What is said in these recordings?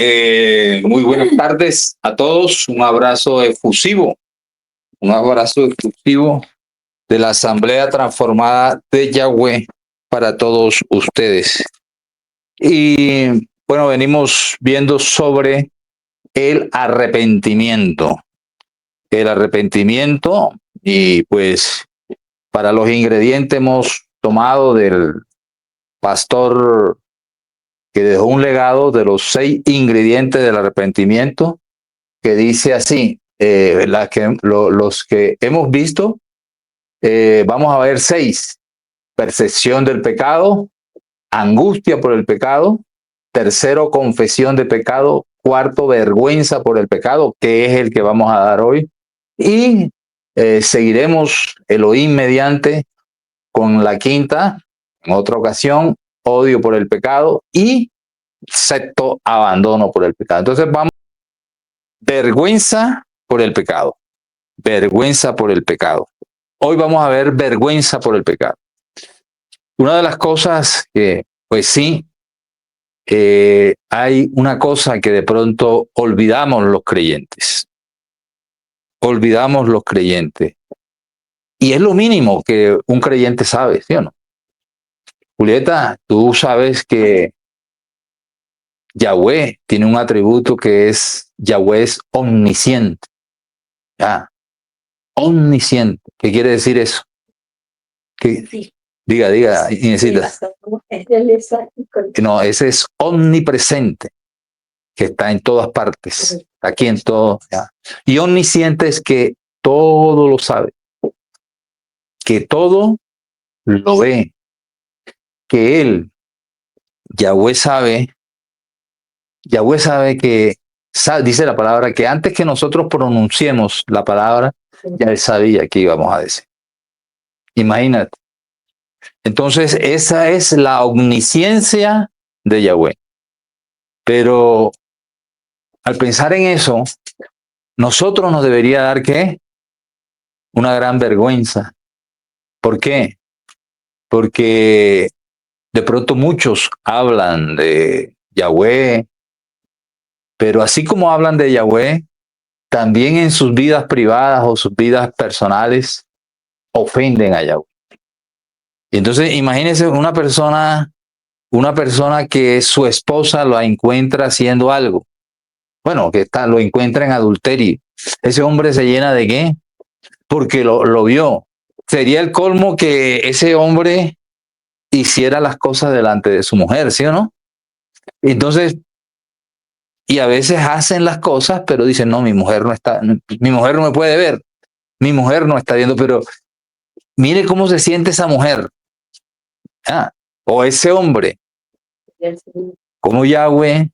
Muy buenas tardes a todos. Un abrazo efusivo de la Asamblea Transformada de Yahweh para todos ustedes. Y bueno, venimos viendo sobre el arrepentimiento. El arrepentimiento, y pues para los ingredientes hemos tomado del pastor que dejó un legado de los 6 ingredientes del arrepentimiento, que dice así, los que hemos visto, vamos a ver 6: percepción del pecado, angustia por el pecado; tercero, confesión de pecado; cuarto, vergüenza por el pecado, que es el que vamos a dar hoy; y seguiremos Elohim mediante con la quinta, en otra ocasión, odio por el pecado; y sexto, abandono por el pecado. Entonces vamos, vergüenza por el pecado, vergüenza por el pecado. Hoy vamos a ver vergüenza por el pecado. Una de las cosas que, pues sí, hay una cosa que de pronto olvidamos los creyentes. Olvidamos los creyentes. Y es lo mínimo que un creyente sabe, ¿sí o no? Julieta, tú sabes que Yahweh tiene un atributo que es, Yahweh es omnisciente. ¿Ya? Omnisciente. ¿Qué quiere decir eso? ¿Qué? Sí. Diga, Inesita. No, ese es omnipresente, que está en todas partes, aquí en todo. ¿Ya? Y omnisciente es que todo lo sabe, que todo lo ve, que él, Yahweh sabe que, dice la palabra, que antes que nosotros pronunciemos la palabra, ya él sabía que íbamos a decir. Imagínate. Entonces, esa es la omnisciencia de Yahweh. Pero al pensar en eso, nosotros nos debería dar, ¿qué? Una gran vergüenza. ¿Por qué? Porque de pronto muchos hablan de Yahweh, pero así como hablan de Yahweh, también en sus vidas privadas o sus vidas personales ofenden a Yahweh. Y entonces imagínense una persona que su esposa lo encuentra haciendo algo. Bueno, que lo encuentra en adulterio. Ese hombre se llena de ¿qué? Porque lo vio. Sería el colmo que ese hombre hiciera las cosas delante de su mujer, ¿sí o no? Entonces, y a veces hacen las cosas, pero dicen, no, mi mujer no me puede ver, mi mujer no está viendo, pero mire cómo se siente esa mujer, ¿ah? O ese hombre, como Yahweh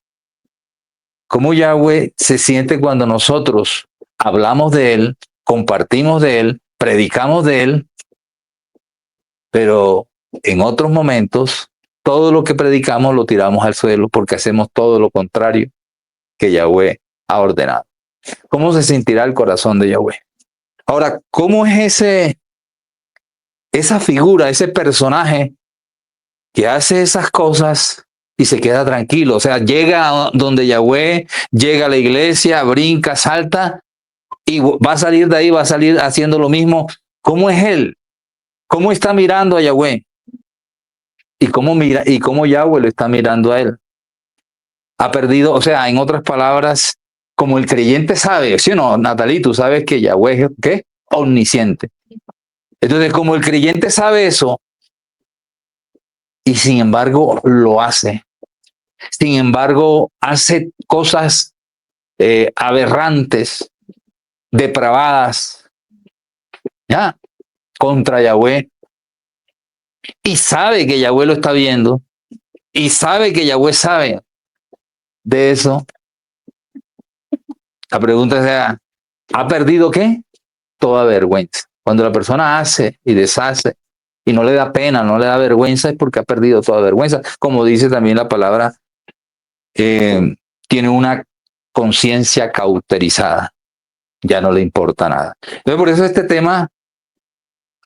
se siente cuando nosotros hablamos de él, compartimos de él, predicamos de él, pero en otros momentos todo lo que predicamos lo tiramos al suelo porque hacemos todo lo contrario que Yahweh ha ordenado. ¿Cómo se sentirá el corazón de Yahweh? Ahora, ¿cómo es esa figura, ese personaje que hace esas cosas y se queda tranquilo? O sea, llega donde Yahweh, llega a la iglesia, brinca, salta y va a salir de ahí, va a salir haciendo lo mismo. ¿Cómo es él? ¿Cómo está mirando a Yahweh? ¿Y cómo Yahweh lo está mirando a él? Ha perdido, o sea, en otras palabras, como el creyente sabe, ¿sí o no, Natalí? Tú sabes que Yahweh es, ¿qué? Omnisciente. Entonces, como el creyente sabe eso, y sin embargo lo hace, sin embargo hace cosas aberrantes, depravadas, ¿ya? Contra Yahweh, y sabe que Yahweh lo está viendo, y sabe que Yahweh sabe de eso. La pregunta es, ¿ha perdido qué? Toda vergüenza. Cuando la persona hace y deshace y no le da pena, no le da vergüenza, es porque ha perdido toda vergüenza. Como dice también la palabra, tiene una conciencia cauterizada, ya no le importa nada. Entonces, por eso este tema,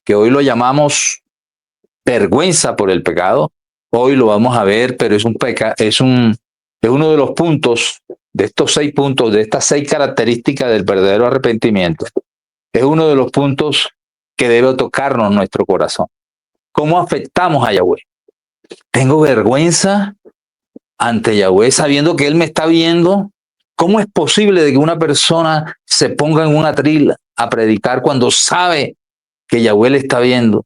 que hoy lo llamamos vergüenza por el pecado, hoy lo vamos a ver, pero es un Es uno de los puntos, de estos 6 puntos, de estas 6 características del verdadero arrepentimiento. Es uno de los puntos que debe tocarnos nuestro corazón. ¿Cómo afectamos a Yahweh? ¿Tengo vergüenza ante Yahweh sabiendo que Él me está viendo? ¿Cómo es posible de que una persona se ponga en un atril a predicar cuando sabe que Yahweh le está viendo?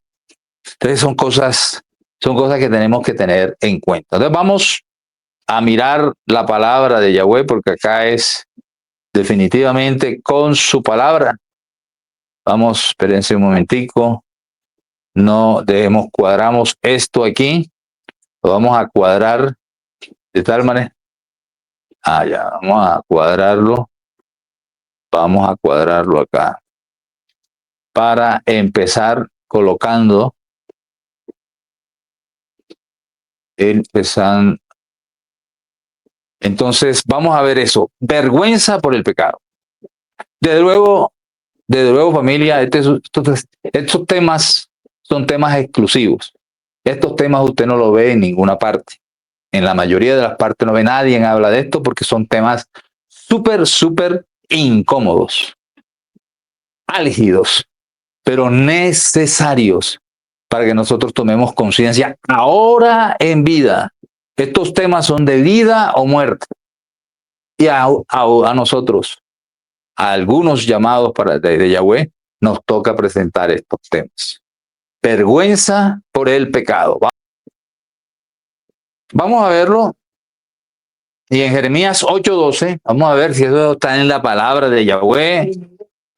Entonces son cosas que tenemos que tener en cuenta. Entonces vamos a mirar la palabra de Yahweh, porque acá es definitivamente con su palabra. Vamos, espérense un momentico. No dejemos, cuadramos esto aquí. Lo vamos a cuadrar de tal manera. Ya, vamos a cuadrarlo. Vamos a cuadrarlo acá. Para empezar colocando entonces vamos a ver eso. Vergüenza por el pecado. Desde luego, familia, estos temas son temas exclusivos. Estos temas usted no lo ve en ninguna parte. En la mayoría de las partes no ve nadie habla de esto porque son temas súper incómodos, álgidos, pero necesarios para que nosotros tomemos conciencia ahora en vida. Estos temas son de vida o muerte. Y a nosotros, a algunos llamados de Yahweh, nos toca presentar estos temas. Vergüenza por el pecado. Vamos a verlo. Y en Jeremías 8:12, vamos a ver si eso está en la palabra de Yahweh,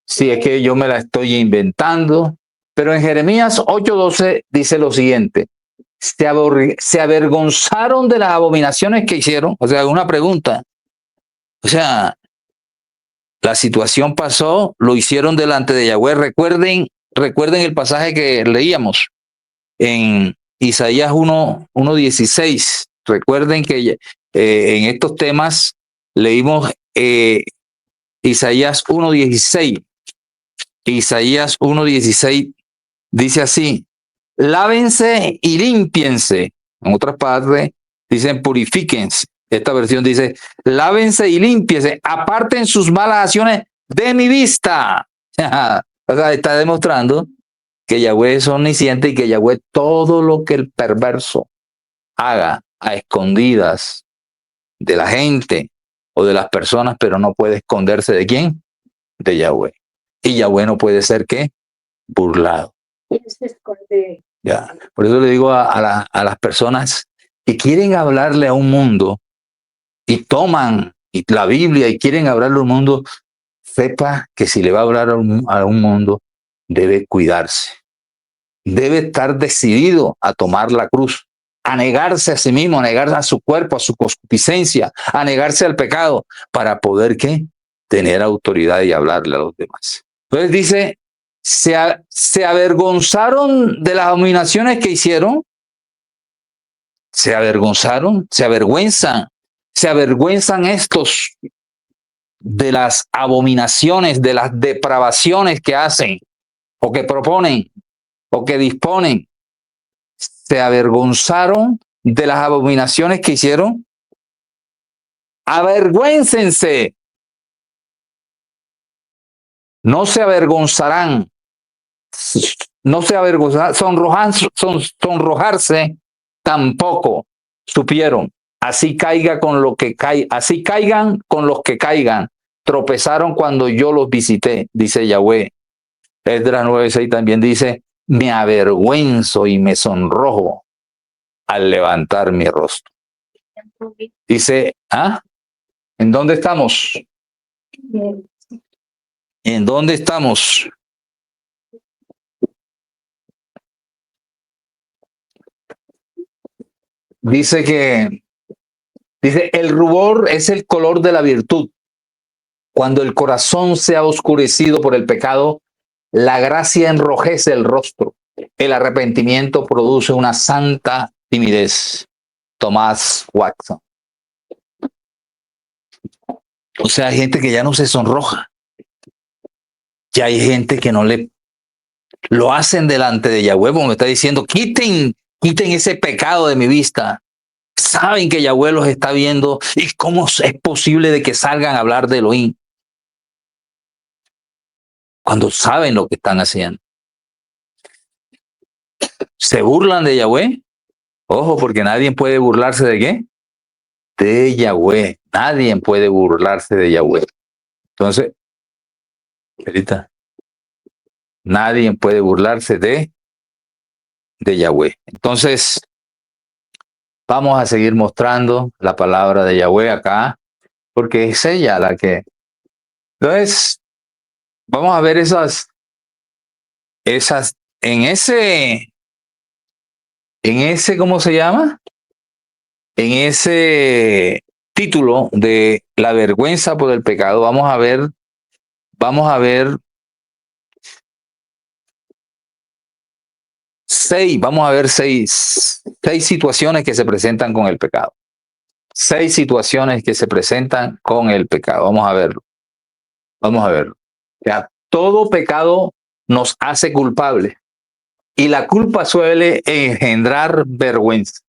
si es que yo me la estoy inventando. Pero en Jeremías 8:12 dice lo siguiente: se avergonzaron de las abominaciones que hicieron. O sea, una pregunta. O sea, la situación pasó, lo hicieron delante de Yahweh. Recuerden el pasaje que leíamos en Isaías 1:16. Recuerden que en estos temas leímos Isaías 1:16. Isaías 1:16 dice así: lávense y límpiense. En otras partes dicen purifíquense. Esta versión dice: lávense y límpiense, aparten sus malas acciones de mi vista. O sea, está demostrando que Yahweh es omnisciente y que Yahweh todo lo que el perverso haga a escondidas de la gente o de las personas, pero no puede esconderse de quién, de Yahweh. Y Yahweh no puede ser ¿qué? Burlado. Ya. Por eso le digo a las personas que quieren hablarle a un mundo y toman la Biblia y quieren hablarle a un mundo, sepa que si le va a hablar a un mundo, debe cuidarse. Debe estar decidido a tomar la cruz, a negarse a sí mismo, a negarse a su cuerpo, a su concupiscencia, a negarse al pecado, para poder ¿qué? Tener autoridad y hablarle a los demás. Entonces dice: se avergonzaron de las abominaciones que hicieron. Se avergonzaron, se avergüenzan estos de las abominaciones, de las depravaciones que hacen o que proponen o que disponen. Se avergonzaron de las abominaciones que hicieron. Avergüéncense. No se avergonzarán. No se avergonzarán. Sonrojarse tampoco supieron. Así caigan con los que caigan. Tropezaron cuando yo los visité, dice Yahweh. Esdras 9:6 también dice: me avergüenzo y me sonrojo al levantar mi rostro. Dice, ¿en dónde estamos? ¿En dónde estamos? Dice, el rubor es el color de la virtud. Cuando el corazón se ha oscurecido por el pecado, la gracia enrojece el rostro. El arrepentimiento produce una santa timidez. Tomás Watson. O sea, hay gente que ya no se sonroja. Ya hay gente que no lo hacen delante de Yahweh, como me está diciendo: quiten ese pecado de mi vista. Saben que Yahweh los está viendo. ¿Y cómo es posible de que salgan a hablar de Elohim? Cuando saben lo que están haciendo. ¿Se burlan de Yahweh? Ojo, porque nadie puede burlarse de ¿qué? De Yahweh. Nadie puede burlarse de Yahweh. Entonces, ahorita, nadie puede burlarse de Yahweh. Entonces, vamos a seguir mostrando la palabra de Yahweh acá, porque es ella la que... Entonces, vamos a ver esas, en ese, ¿cómo se llama? En ese título de la vergüenza por el pecado, vamos a ver seis situaciones que se presentan con el pecado. 6 situaciones que se presentan con el pecado. Vamos a verlo. Vamos a verlo. O sea, todo pecado nos hace culpables y la culpa suele engendrar vergüenza.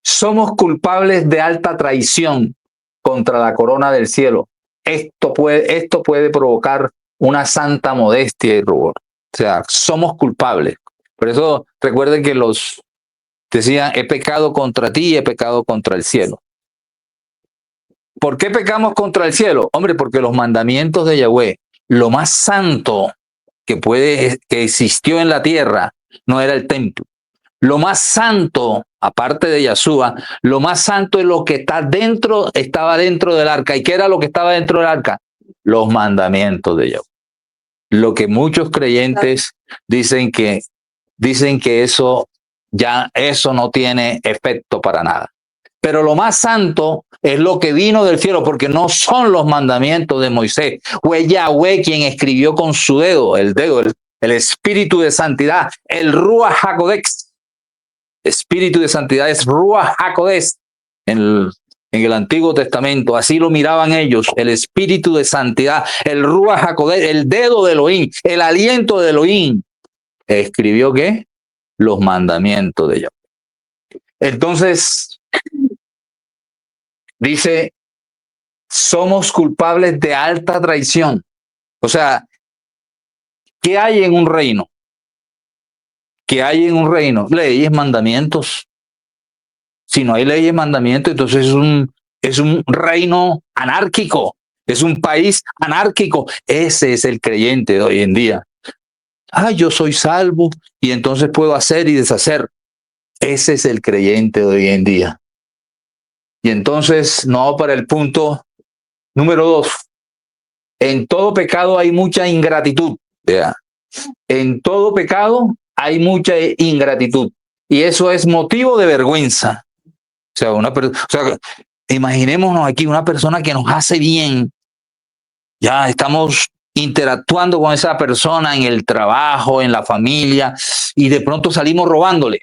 Somos culpables de alta traición contra la corona del cielo. Esto puede provocar una santa modestia y rubor. O sea, somos culpables. Por eso recuerden que los decían, he pecado contra ti y he pecado contra el cielo. ¿Por qué pecamos contra el cielo? Hombre, porque los mandamientos de Yahweh, lo más santo que existió en la tierra, no era el templo. Lo más santo, aparte de Yahshua, lo más santo es lo que estaba dentro del arca. ¿Y qué era lo que estaba dentro del arca? Los mandamientos de Yahweh. Lo que muchos creyentes dicen que eso no tiene efecto para nada. Pero lo más santo es lo que vino del cielo, porque no son los mandamientos de Moisés. Fue Yahweh quien escribió con su dedo, el espíritu de santidad, el Ruach HaKodesh. Espíritu de santidad es Ruach HaKodesh en el Antiguo Testamento. Así lo miraban ellos, el espíritu de santidad, el Ruach HaKodesh, el dedo de Elohim, el aliento de Elohim. ¿Escribió qué? Los mandamientos de Yahweh. Entonces, dice, somos culpables de alta traición. O sea, ¿qué hay en un reino? ¿Qué hay en un reino? Leyes, mandamientos. Si no hay leyes, mandamientos, entonces es un reino anárquico. Es un país anárquico. Ese es el creyente de hoy en día. Yo soy salvo y entonces puedo hacer y deshacer. Ese es el creyente de hoy en día. Y entonces, no, para el punto número 2. En todo pecado hay mucha ingratitud. ¿Vea? En todo pecado hay mucha ingratitud. Y eso es motivo de vergüenza. O sea, imaginémonos aquí una persona que nos hace bien. Ya estamos interactuando con esa persona en el trabajo, en la familia, y de pronto salimos robándole.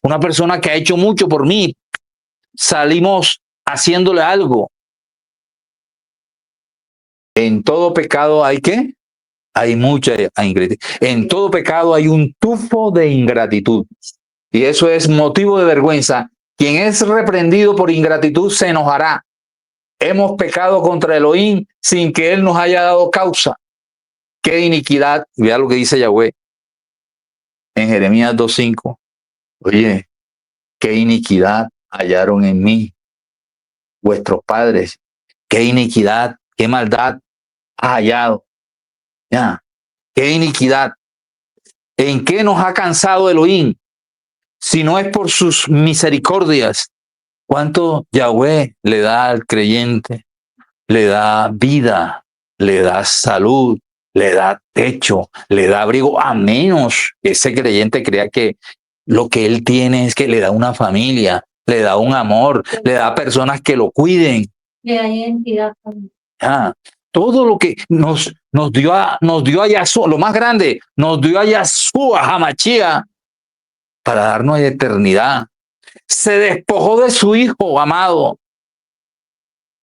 Una persona que ha hecho mucho por mí, salimos haciéndole algo. En todo pecado hay ¿qué? Hay mucha ingratitud. En todo pecado hay un tufo de ingratitud. Y eso es motivo de vergüenza. Quien es reprendido por ingratitud se enojará. Hemos pecado contra Elohim sin que Él nos haya dado causa. Qué iniquidad. Vea lo que dice Yahweh en Jeremías 2:5. Oye, qué iniquidad hallaron en mí vuestros padres. Qué iniquidad, qué maldad ha hallado. Ya, qué iniquidad. ¿En qué nos ha cansado Elohim? Si no es por sus misericordias. ¿Cuánto Yahweh le da al creyente? Le da vida, le da salud, le da techo, le da abrigo, a menos que ese creyente crea que lo que él tiene es que le da una familia, le da un amor, le da personas que lo cuiden. Le da identidad también. Todo lo que nos dio a Yahshua, lo más grande, nos dio a Yahshua HaMashiach para darnos eternidad. Se despojó de su hijo amado,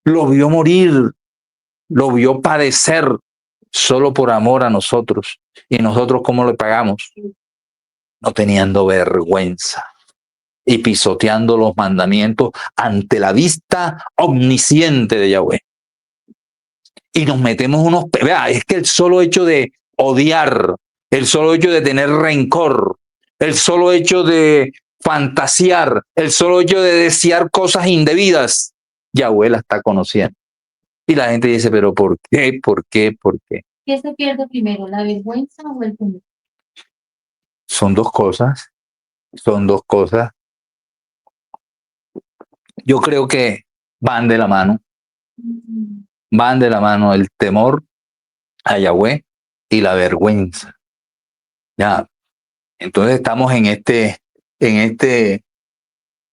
lo vio morir, lo vio padecer solo por amor a nosotros. ¿Y nosotros cómo le pagamos? No teniendo vergüenza. y pisoteando los mandamientos ante la vista omnisciente de Yahweh. Y nos metemos vea, es que el solo hecho de odiar, el solo hecho de tener rencor, el solo hecho de fantasear, el solo hecho de desear cosas indebidas, Yahweh la está conociendo. Y la gente dice, pero ¿por qué? ¿Por qué? ¿Por qué? ¿Qué se pierde primero, la vergüenza o el temor? Son dos cosas, son dos cosas. Yo creo que van de la mano, van de la mano el temor a Yahweh y la vergüenza. Ya, entonces estamos en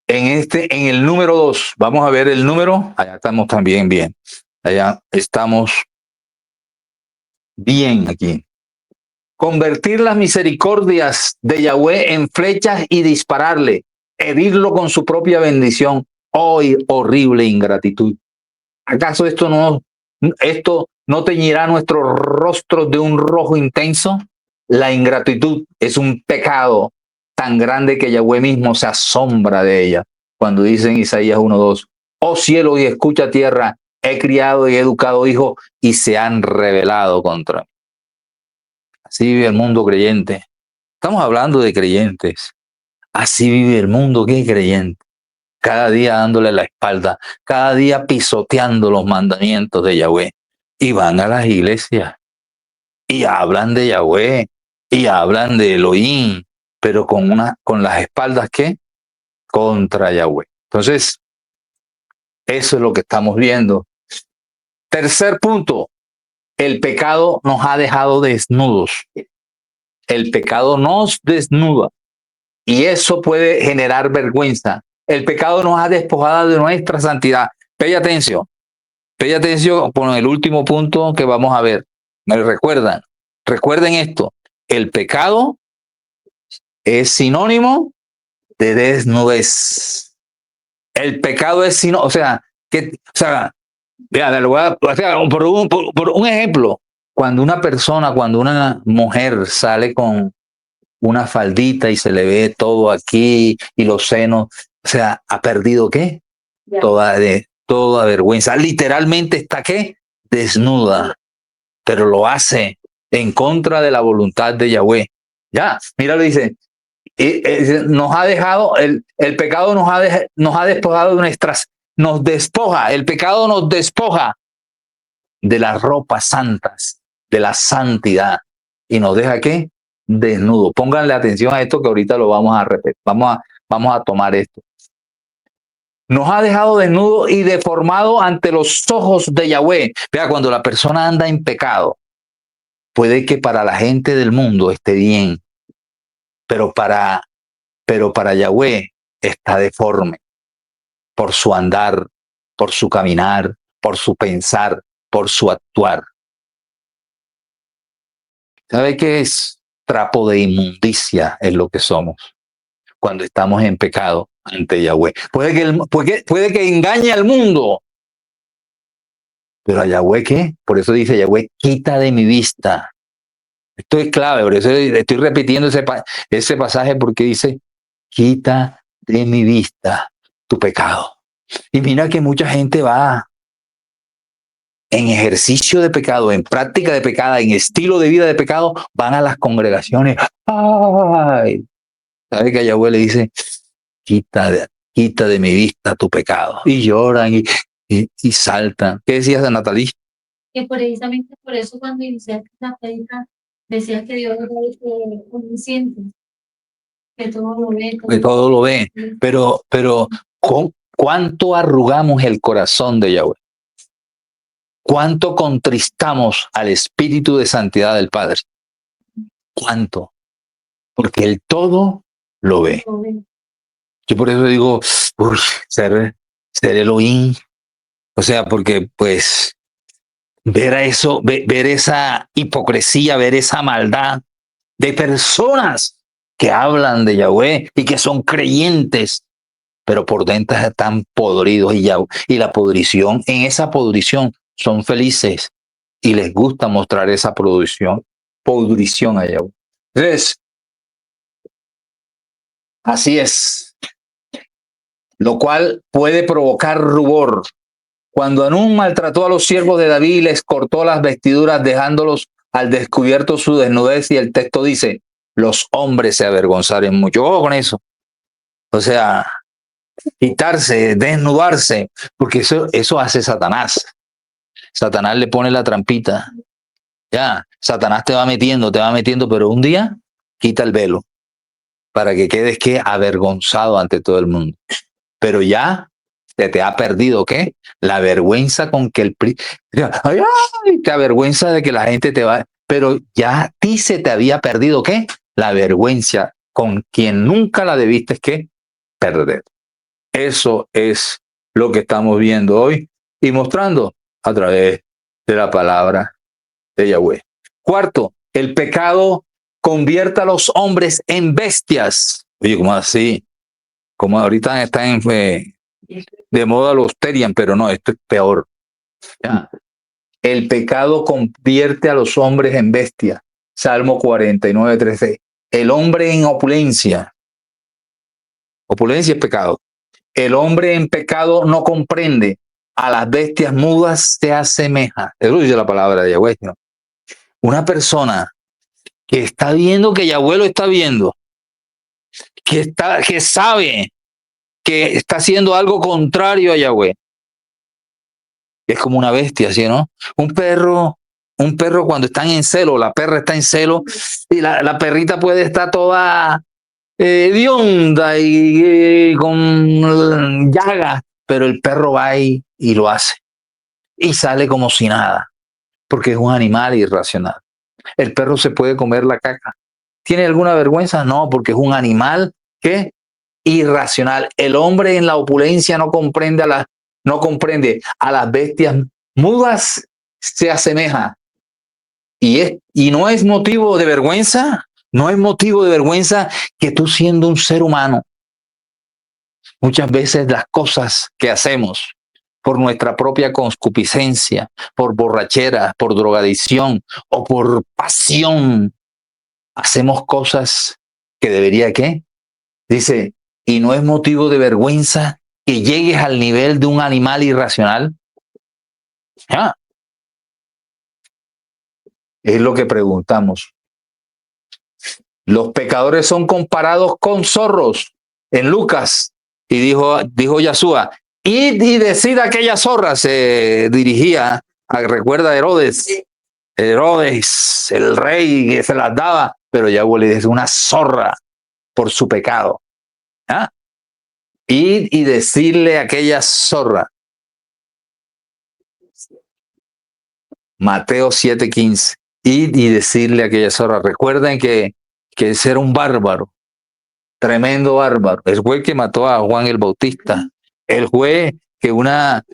el número 2. Vamos a ver el número. Allá estamos también bien. Allá estamos bien aquí. Convertir las misericordias de Yahweh en flechas y dispararle, herirlo con su propia bendición. ¡Hoy horrible ingratitud! ¿Acaso esto no teñirá nuestros rostros de un rojo intenso? La ingratitud es un pecado tan grande que Yahweh mismo se asombra de ella. Cuando dice en Isaías 1:2, oh cielo y escucha tierra, he criado y he educado hijos y se han rebelado contra mí. Así vive el mundo creyente. Estamos hablando de creyentes. Así vive el mundo que es creyente. Cada día dándole la espalda, cada día pisoteando los mandamientos de Yahweh. Y van a las iglesias y hablan de Yahweh y hablan de Elohim, pero con las espaldas, ¿qué? Contra Yahweh. Entonces, eso es lo que estamos viendo. Tercer punto, el pecado nos ha dejado desnudos. El pecado nos desnuda y eso puede generar vergüenza. El pecado nos ha despojado de nuestra santidad. Pay atención con el último punto que vamos a ver. ¿Me recuerdan? Recuerden esto. El pecado es sinónimo de desnudez. El pecado es sinónimo, vean, por un ejemplo, cuando una mujer sale con una faldita y se le ve todo aquí y los senos, ¿ha perdido qué? Ya. Toda vergüenza. Literalmente está ¿qué? Desnuda, pero lo hace en contra de la voluntad de Yahweh. Ya, mira, le dice, nos ha dejado, el pecado nos ha despojado de nos despoja, el pecado nos despoja de las ropas santas, de la santidad, y nos deja ¿qué? Desnudo. Pónganle atención a esto que ahorita lo vamos a repetir. Vamos a tomar esto. Nos ha dejado desnudo y deformado ante los ojos de Yahweh. Vea, cuando la persona anda en pecado, puede que para la gente del mundo esté bien, pero para Yahweh está deforme por su andar, por su caminar, por su pensar, por su actuar. ¿Sabe qué es? Trapo de inmundicia es lo que somos cuando estamos en pecado ante Yahweh. Puede que engañe al mundo, pero a Yahweh, ¿qué? Por eso dice Yahweh, quita de mi vista. Esto es clave, por eso estoy repitiendo ese pasaje porque dice, quita de mi vista tu pecado. Y mira que mucha gente va en ejercicio de pecado, en práctica de pecado, en estilo de vida de pecado, van a las congregaciones. ¡Ay! ¿Sabe que a Yahweh le dice, quita de mi vista tu pecado? Y lloran y saltan. ¿Qué decías de Natalie? Que precisamente por eso cuando inicié la prédica decía que Dios es omnisciente, que todo lo ve. Que todo lo ve. Pero ¿cuánto arrugamos el corazón de Yahweh? ¿Cuánto contristamos al Espíritu de Santidad del Padre? ¿Cuánto? Porque Él todo lo ve. Yo por eso digo, uy, ser Elohim. O sea, porque pues ver esa hipocresía, ver esa maldad de personas que hablan de Yahweh y que son creyentes, pero por dentro están podridos y la podrición, en esa podrición son felices y les gusta mostrar esa podrición a Yahweh. Entonces, así es. lo cual puede provocar rubor. Cuando Hanún maltrató a los siervos de David y les cortó las vestiduras dejándolos al descubierto su desnudez, y el texto dice, los hombres se avergonzaron mucho. Ojo con eso. O sea, quitarse, desnudarse, porque eso hace Satanás. Satanás le pone la trampita. Ya, Satanás te va metiendo, pero un día quita el velo para que quedes que avergonzado ante todo el mundo. Pero ya te ha perdido, ¿qué? La vergüenza con que ay, te avergüenza de que la gente te va, pero ya a ti se te había perdido, ¿qué? La vergüenza con quien nunca la debiste, ¿qué? Perder. Eso es lo que estamos viendo hoy y mostrando a través de la palabra de Yahweh. Cuarto, el pecado convierte a los hombres en bestias. Oye, ¿cómo así? Como ahorita están de moda los terian, pero no, esto es peor. ¿Ya? El pecado convierte a los hombres en bestias. Salmo 49:13. El hombre en opulencia. Opulencia es pecado. El hombre en pecado no comprende. A las bestias mudas se asemeja. Eso dice la palabra de Yahweh, ¿no? Una persona que está viendo que Yahweh lo está viendo, que sabe que está haciendo algo contrario a Yahweh. Es como una bestia, ¿sí, no? Un perro cuando están en celo, la perra está en celo y la perrita puede estar toda hedionda y con llagas, pero el perro va ahí y lo hace y sale como si nada, porque es un animal irracional. El perro se puede comer la caca. ¿Tiene alguna vergüenza? No, porque es un animal que irracional. El hombre en la opulencia no comprende a las bestias mudas, se asemeja. Y no es motivo de vergüenza, no es motivo de vergüenza que tú siendo un ser humano, muchas veces las cosas que hacemos por nuestra propia concupiscencia, por borrachera, por drogadicción o por pasión, hacemos cosas que debería, ¿qué? Dice, y no es motivo de vergüenza que llegues al nivel de un animal irracional. Ah, es lo que preguntamos. Los pecadores son comparados con zorros en Lucas. Y dijo Yahshua, id y decid a aquella zorra, se dirigía, recuerda a Herodes, el rey que se las daba, pero Yahweh le dice una zorra por su pecado. ¿Ah? Id y decirle a aquella zorra. Mateo 7:15. Id y decirle a aquella zorra. Recuerden que ese era un bárbaro, tremendo bárbaro. El juez que mató a Juan el Bautista. El juez que la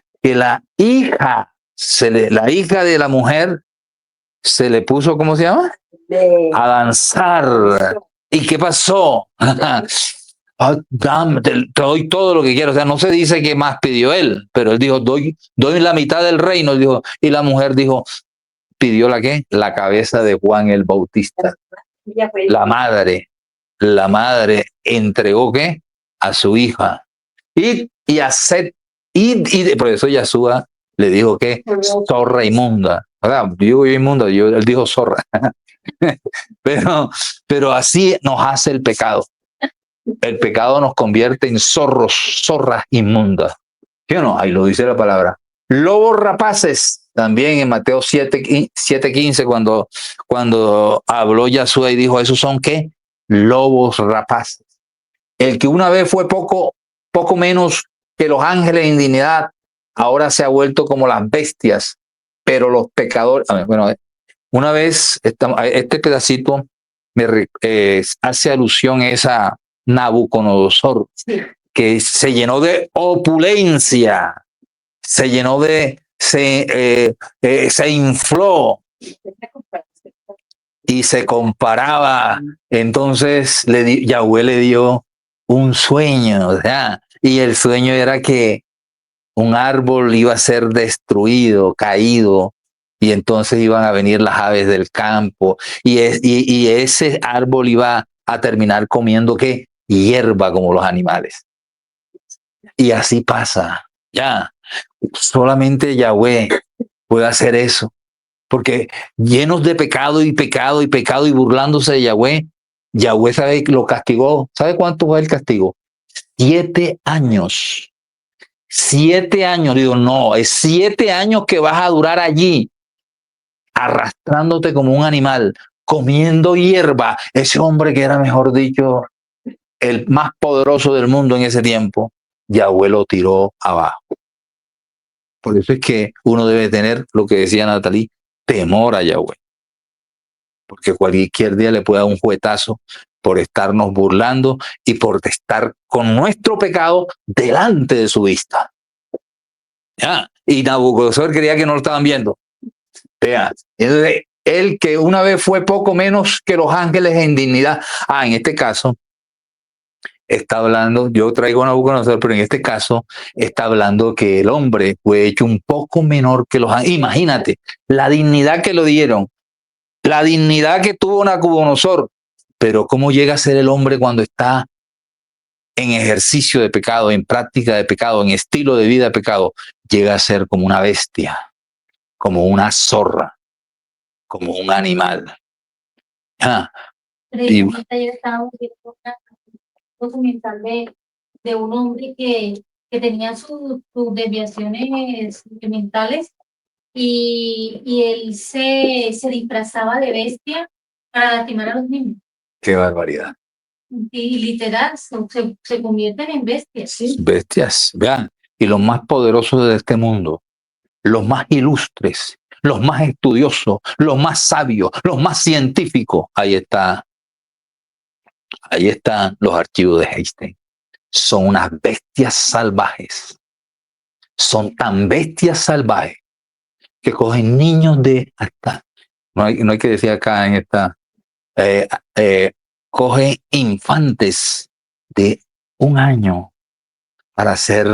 hija de la mujer se le puso, ¿cómo se llama? A danzar. ¿Y qué pasó? Te doy todo lo que quiero. O sea, no se dice que más pidió él, pero él dijo, doy la mitad del reino. Dijo, y la mujer dijo, pidió la qué? La cabeza de Juan el Bautista. La madre entregó qué? A su hija. Y a Set, y por eso Yahshua le dijo que zorra inmunda. ¿Verdad? Digo yo inmunda, él dijo zorra. pero así nos hace el pecado. El pecado nos convierte en zorras inmundas. ¿Sí o no? Ahí lo dice la palabra. Lobos rapaces, también en Mateo 7:15, cuando habló Yahshua y dijo, ¿esos son qué? Lobos rapaces. El que una vez fue poco menos que los ángeles en dignidad, ahora se ha vuelto como las bestias, pero los pecadores, bueno, una vez, este pedacito hace alusión a esa Nabucodonosor, sí, que se llenó de opulencia, se infló y se comparaba. Entonces Yahweh le dio un sueño, o sea, y el sueño era que un árbol iba a ser destruido, caído, y entonces iban a venir las aves del campo, y ese árbol iba a terminar comiendo ¿qué? Hierba como los animales. Y así pasa. Ya, solamente Yahweh puede hacer eso. Porque llenos de pecado y pecado y pecado y burlándose de Yahweh, Yahweh sabe que lo castigó. ¿Sabe cuánto fue el castigo? 7 años. 7 años. Digo, no, es 7 años que vas a durar allí, arrastrándote como un animal, comiendo hierba. Ese hombre que era, mejor dicho, el más poderoso del mundo en ese tiempo, Yahweh lo tiró abajo. Por eso es que uno debe tener, lo que decía Natalie, temor a Yahweh. Porque cualquier día le puede dar un juetazo por estarnos burlando y por estar con nuestro pecado delante de su vista. ¿Ya? Y Nabucodonosor creía que no lo estaban viendo. ¿Ya? Entonces, él que una vez fue poco menos que los ángeles en dignidad. En este caso, está hablando, yo traigo a Nabucodonosor, pero en este caso está hablando que el hombre fue hecho un poco menor que los ángeles. Imagínate la dignidad que lo dieron, la dignidad que tuvo Nabucodonosor, pero cómo llega a ser el hombre cuando está en ejercicio de pecado, en práctica de pecado, en estilo de vida de pecado, llega a ser como una bestia, como una zorra, como un animal. Y Precisamente yo estaba viendo un documental de un hombre que tenía sus desviaciones mentales y él se disfrazaba de bestia para lastimar a los niños. qué barbaridad. Y literal, se convierten en bestias. Sí. Bestias, vean, y los más poderosos de este mundo, los más ilustres, los más estudiosos, los más sabios, los más científicos, ahí están los archivos de Einstein. Son unas bestias salvajes. Son tan bestias salvajes que cogen niños de hasta, no hay que decir acá en esta, eh, cogen infantes de 1 año para hacer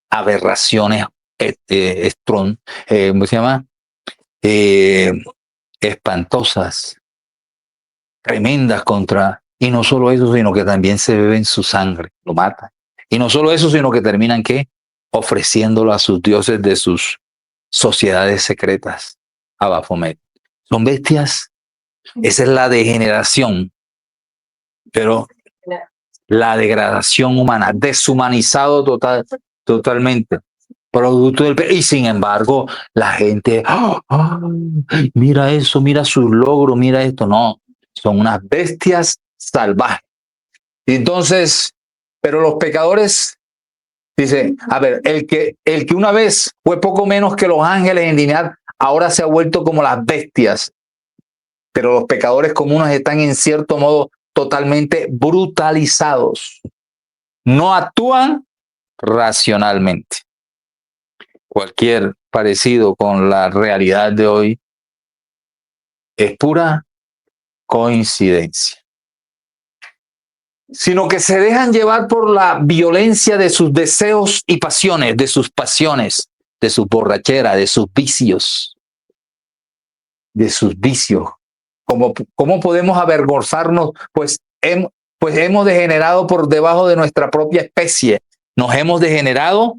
aberraciones, ¿cómo se llama? Eh, espantosas, tremendas y no solo eso, sino que también se beben su sangre, lo matan. Y no solo eso, sino que terminan, ¿qué? Ofreciéndolo a sus dioses de sus sociedades secretas, a Baphomet. Son bestias, esa es la degeneración, pero la degradación humana, deshumanizado totalmente, producto y sin embargo, la gente, mira eso, mira sus logros, mira esto, no, son unas bestias salvajes. Y entonces, pero los pecadores, dice, a ver, el que una vez fue poco menos que los ángeles en dignidad, ahora se ha vuelto como las bestias. Pero los pecadores comunes están en cierto modo totalmente brutalizados. No actúan racionalmente. Cualquier parecido con la realidad de hoy es pura coincidencia. Sino que se dejan llevar por la violencia de sus deseos y pasiones, de sus borracheras, de sus vicios, ¿Cómo podemos avergonzarnos? Pues hemos degenerado por debajo de nuestra propia especie. Nos hemos degenerado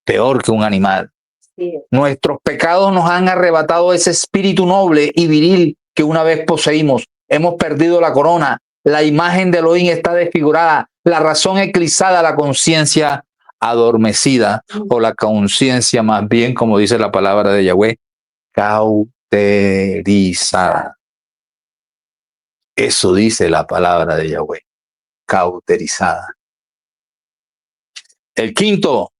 peor que un animal. Sí. Nuestros pecados nos han arrebatado ese espíritu noble y viril que una vez poseímos. Hemos perdido la corona. La imagen de Elohim está desfigurada. La razón eclipsada, la conciencia adormecida, o la conciencia más bien, como dice la palabra de Yahweh, cauterizada. Eso dice la palabra de Yahweh, cauterizada. El quinto,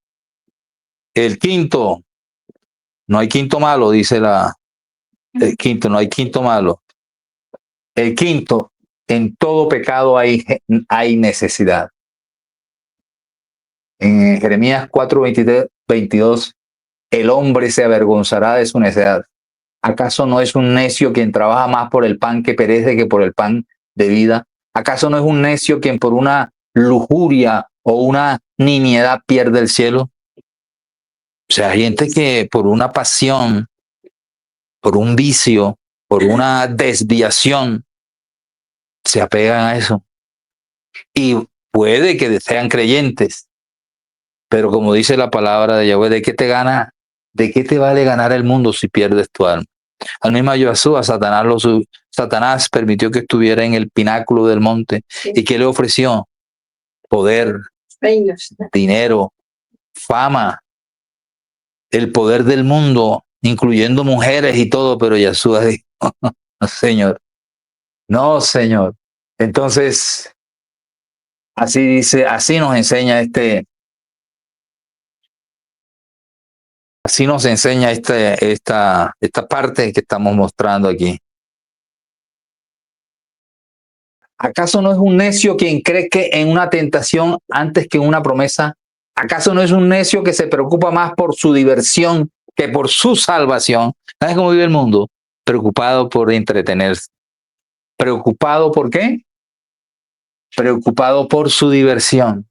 no hay quinto malo, dice el quinto, no hay quinto malo. El quinto, en todo pecado hay necesidad. En Jeremías 4, 22, el hombre se avergonzará de su necedad. ¿Acaso no es un necio quien trabaja más por el pan que perece que por el pan de vida? ¿Acaso no es un necio quien por una lujuria o una nimiedad pierde el cielo? O sea, hay gente que por una pasión, por un vicio, por una desviación, se apegan a eso. Y puede que sean creyentes, Pero como dice la palabra de Yahweh, ¿de qué te gana? ¿De qué te vale ganar el mundo si pierdes tu alma? Al mismo Yoshua, Satanás permitió que estuviera en el pináculo del monte. Sí. ¿Y qué le ofreció? Poder, reinos, dinero, fama, el poder del mundo, incluyendo mujeres y todo, pero Yoshua dijo, no, Señor, no, Señor. Entonces, así dice, así nos enseña así nos enseña esta parte que estamos mostrando aquí. ¿Acaso no es un necio quien cree que en una tentación antes que en una promesa? ¿Acaso no es un necio que se preocupa más por su diversión que por su salvación? ¿Sabes cómo vive el mundo? Preocupado por entretenerse. ¿Preocupado por qué? Preocupado por su diversión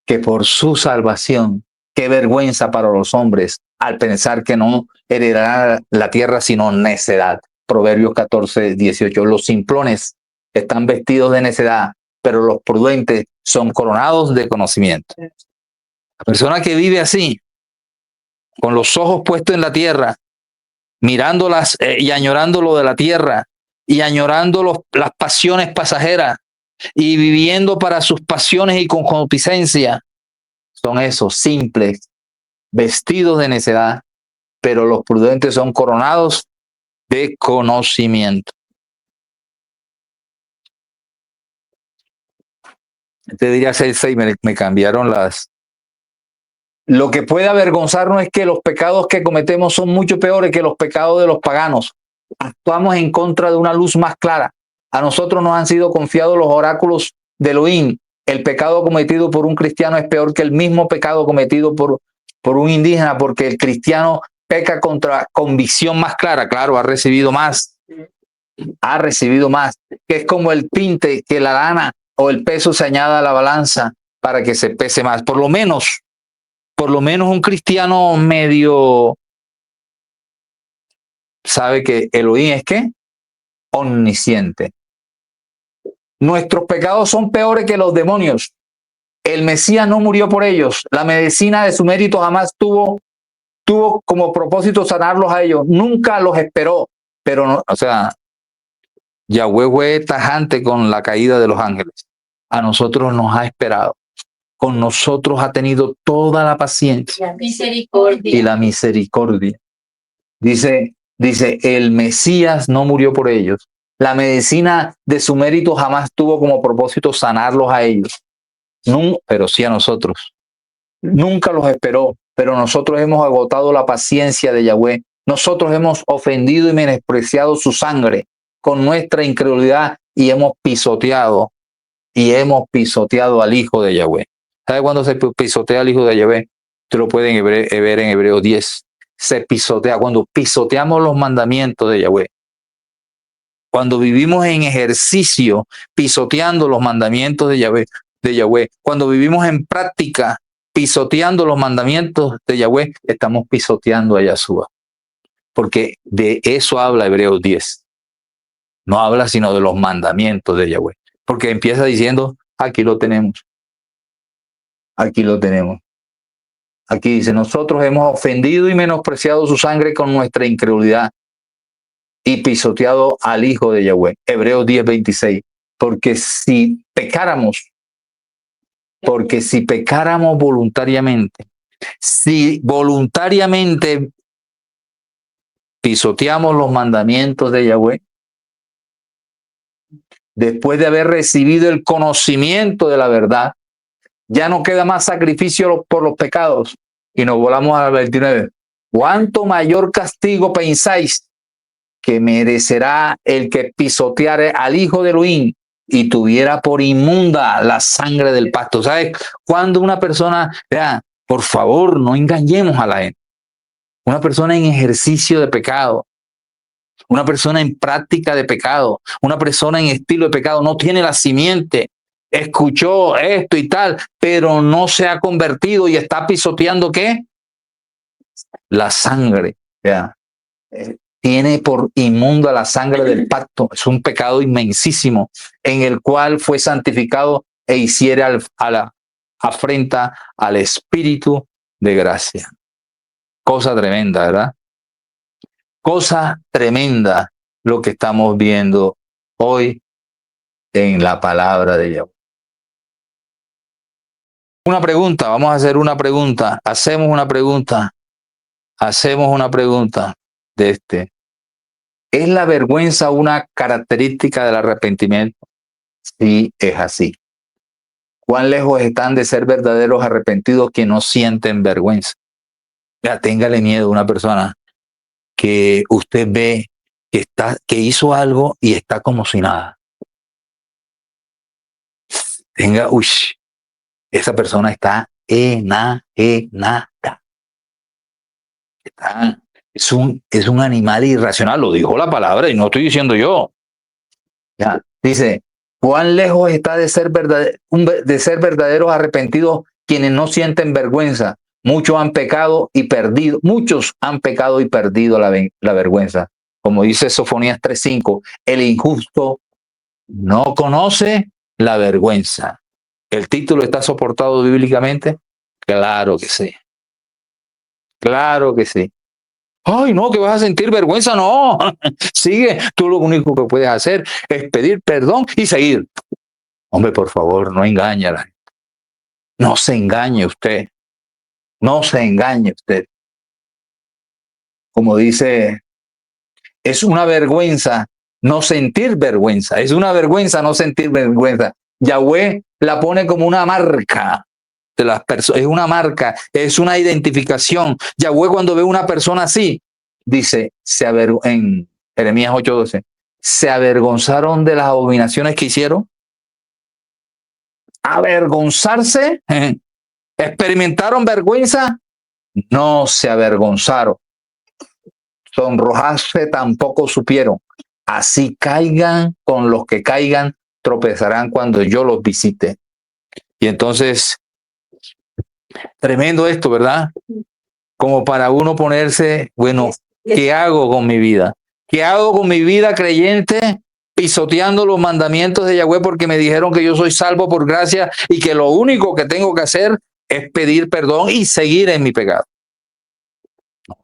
que por su salvación. Qué vergüenza para los hombres al pensar que no heredará la tierra sino necedad. Proverbios 14, 18. Los simplones están vestidos de necedad, pero los prudentes son coronados de conocimiento. La persona que vive así, con los ojos puestos en la tierra, mirándolas y añorando lo de la tierra, y añorando las pasiones pasajeras, y viviendo para sus pasiones y concupiscencia, son esos simples, vestidos de necedad, pero los prudentes son coronados de conocimiento. Te diría 6:6, me cambiaron las. Lo que puede avergonzarnos es que los pecados que cometemos son mucho peores que los pecados de los paganos. Actuamos en contra de una luz más clara. A nosotros nos han sido confiados los oráculos de Elohim. El pecado cometido por un cristiano es peor que el mismo pecado cometido por un indígena, porque el cristiano peca contra convicción más clara. Claro, ha recibido más, que es como el tinte que la lana o el peso se añada a la balanza para que se pese más. Por lo menos un cristiano medio sabe que Elohim es ¿qué? Omnisciente. Nuestros pecados son peores que los demonios. El Mesías no murió por ellos. La medicina de su mérito jamás tuvo como propósito sanarlos a ellos. Nunca los esperó. Pero, no, o sea, Yahweh fue tajante con la caída de los ángeles. A nosotros nos ha esperado. Con nosotros ha tenido toda la paciencia y la misericordia. Dice, el Mesías no murió por ellos. La medicina de su mérito jamás tuvo como propósito sanarlos a ellos. No, pero sí a nosotros. Nunca los esperó, pero nosotros hemos agotado la paciencia de Yahweh. Nosotros hemos ofendido y menospreciado su sangre con nuestra incredulidad y hemos pisoteado al Hijo de Yahweh. ¿Sabe cuándo se pisotea al Hijo de Yahweh? Usted lo pueden ver en Hebreos 10. Se pisotea cuando pisoteamos los mandamientos de Yahweh. Cuando vivimos en ejercicio, pisoteando los mandamientos de Yahweh. Cuando vivimos en práctica, pisoteando los mandamientos de Yahweh, estamos pisoteando a Yahshua. Porque de eso habla Hebreos 10. No habla sino de los mandamientos de Yahweh. Porque empieza diciendo, aquí lo tenemos. Aquí lo tenemos. Aquí dice, nosotros hemos ofendido y menospreciado su sangre con nuestra incredulidad y pisoteado al Hijo de Yahweh. Hebreos 10:26. Porque si pecáramos voluntariamente, si voluntariamente pisoteamos los mandamientos de Yahweh, después de haber recibido el conocimiento de la verdad, ya no queda más sacrificio por los pecados. Y nos volamos al 29. ¿Cuánto mayor castigo pensáis que merecerá el que pisoteare al Hijo de Elohim y tuviera por inmunda la sangre del pacto? ¿Sabes? Cuando una persona, vea, por favor, no engañemos a la gente. Una persona en ejercicio de pecado, una persona en práctica de pecado, una persona en estilo de pecado, no tiene la simiente. Escuchó esto y tal, pero no se ha convertido y está pisoteando ¿qué? La sangre. ¿Ya? Tiene por inmunda la sangre del pacto. Es un pecado inmensísimo en el cual fue santificado e hiciere afrenta al Espíritu de gracia. Cosa tremenda, ¿verdad? Cosa tremenda lo que estamos viendo hoy en la palabra de Yahweh. Una pregunta, vamos a hacer una pregunta, hacemos una pregunta de este. ¿Es la vergüenza una característica del arrepentimiento? Sí, es así. ¿Cuán lejos están de ser verdaderos arrepentidos que no sienten vergüenza? Ya, téngale miedo a una persona que usted ve que hizo algo y está como si nada. Esa persona está enajenada. Es un animal irracional, lo dijo la palabra y no estoy diciendo yo. Ya, dice, ¿cuán lejos está de ser verdaderos arrepentidos quienes no sienten vergüenza? Muchos han pecado y perdido la vergüenza. Como dice Sofonías 3:5, el injusto no conoce la vergüenza. ¿El título está soportado bíblicamente? Claro que sí. Claro que sí. Ay, no, que vas a sentir vergüenza. No, sigue. Tú lo único que puedes hacer es pedir perdón y seguir. Hombre, por favor, no engañe a la gente. No se engañe usted. No se engañe usted. Como dice, es una vergüenza no sentir vergüenza. Es una vergüenza no sentir vergüenza. Yahweh la pone como una marca de las personas. Es una marca, es una identificación. Yahweh cuando ve una persona así, dice, en Jeremías 8:12, se avergonzaron de las abominaciones que hicieron. Avergonzarse, experimentaron vergüenza, no se avergonzaron. Sonrojarse tampoco supieron. Así caigan con los que caigan, tropezarán cuando yo los visite. Y entonces, tremendo esto, ¿verdad? Como para uno ponerse, bueno, ¿qué hago con mi vida? ¿Qué hago con mi vida creyente? Pisoteando los mandamientos de Yahweh porque me dijeron que yo soy salvo por gracia y que lo único que tengo que hacer es pedir perdón y seguir en mi pecado. No,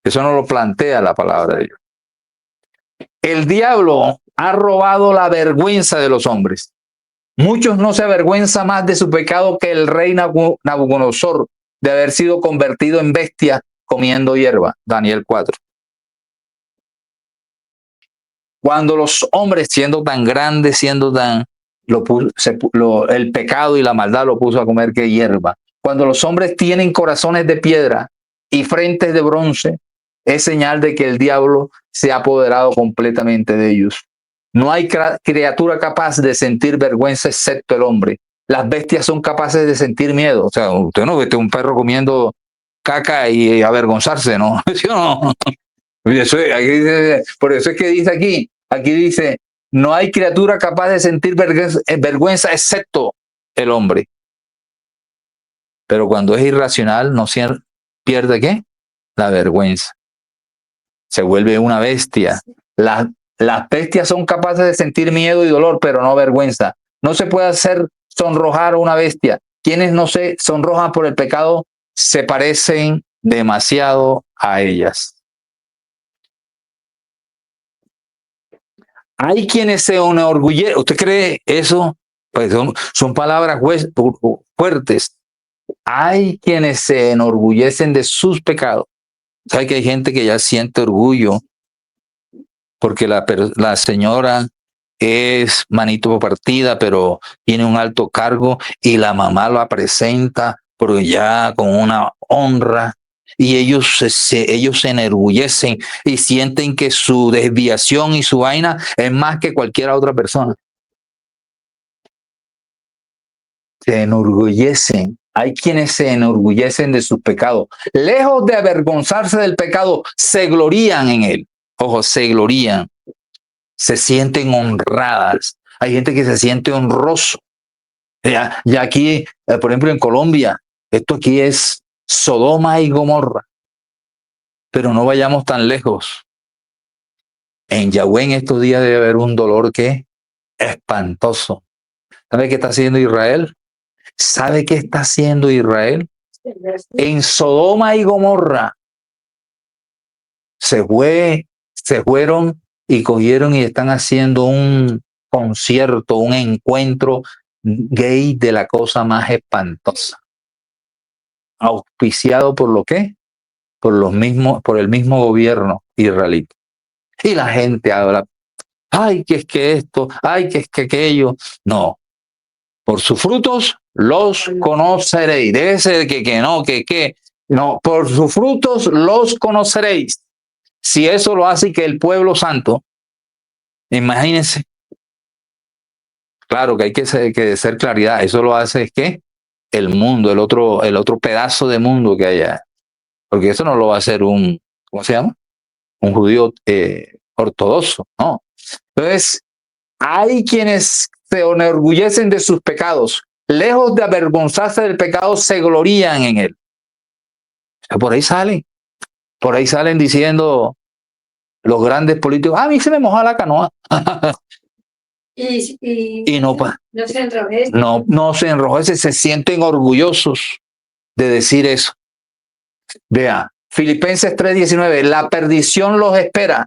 eso no lo plantea la palabra de Dios. El diablo ha robado la vergüenza de los hombres. Muchos no se avergüenzan más de su pecado que el rey Nabucodonosor de haber sido convertido en bestia comiendo hierba. Daniel 4. Cuando los hombres, siendo tan grandes, el pecado y la maldad lo puso a comer que hierba. Cuando los hombres tienen corazones de piedra y frentes de bronce, es señal de que el diablo se ha apoderado completamente de ellos. No hay criatura capaz de sentir vergüenza excepto el hombre. Las bestias son capaces de sentir miedo. O sea, usted no ve un perro comiendo caca y avergonzarse, ¿no? ¿Sí o no? Por eso es que dice aquí dice, no hay criatura capaz de sentir vergüenza excepto el hombre. Pero cuando es irracional, no pierde ¿qué? La vergüenza. Se vuelve una bestia. Las bestias son capaces de sentir miedo y dolor, pero no vergüenza. No se puede hacer sonrojar a una bestia. Quienes no se sonrojan por el pecado se parecen demasiado a ellas. Hay quienes se enorgullecen. ¿Usted cree eso? Pues son palabras fuertes. Hay quienes se enorgullecen de sus pecados. ¿Sabe que hay gente que ya siente orgullo porque la señora es manito partida, pero tiene un alto cargo y la mamá la presenta porque ya con una honra? Y ellos se enorgullecen y sienten que su desviación y su vaina es más que cualquier otra persona. Se enorgullecen. Hay quienes se enorgullecen de sus pecados. Lejos de avergonzarse del pecado, se glorían en él. Ojo, se glorían. Se sienten honradas. Hay gente que se siente honroso. Ya aquí, por ejemplo, en Colombia, esto aquí es Sodoma y Gomorra. Pero no vayamos tan lejos. En Yahweh en estos días debe haber un dolor que es espantoso. ¿Sabe qué está haciendo Israel? ¿Sabe qué está haciendo Israel? En Sodoma y Gomorra se fueron y cogieron y están haciendo un concierto, un encuentro gay de la cosa más espantosa. Auspiciado por lo qué? Por el mismo gobierno israelí. Y la gente habla, ay, que es que esto, ay, que es que aquello. No, por sus frutos los conoceréis. Debe ser que no, que no, por sus frutos los conoceréis. Si eso lo hace que el pueblo santo, imagínense, claro que hay que ser claridad, eso lo hace es que el mundo, el otro pedazo de mundo que haya, porque eso no lo va a hacer ¿cómo se llama? Un judío ortodoxo, ¿no? Entonces, hay quienes se enorgullecen de sus pecados, lejos de avergonzarse del pecado, se glorían en él. O sea, por ahí salen diciendo los grandes políticos, a mí se me moja la canoa. Y no se enrojece. No se enrojece, se sienten orgullosos de decir eso. Vea, Filipenses 3:19, la perdición los espera.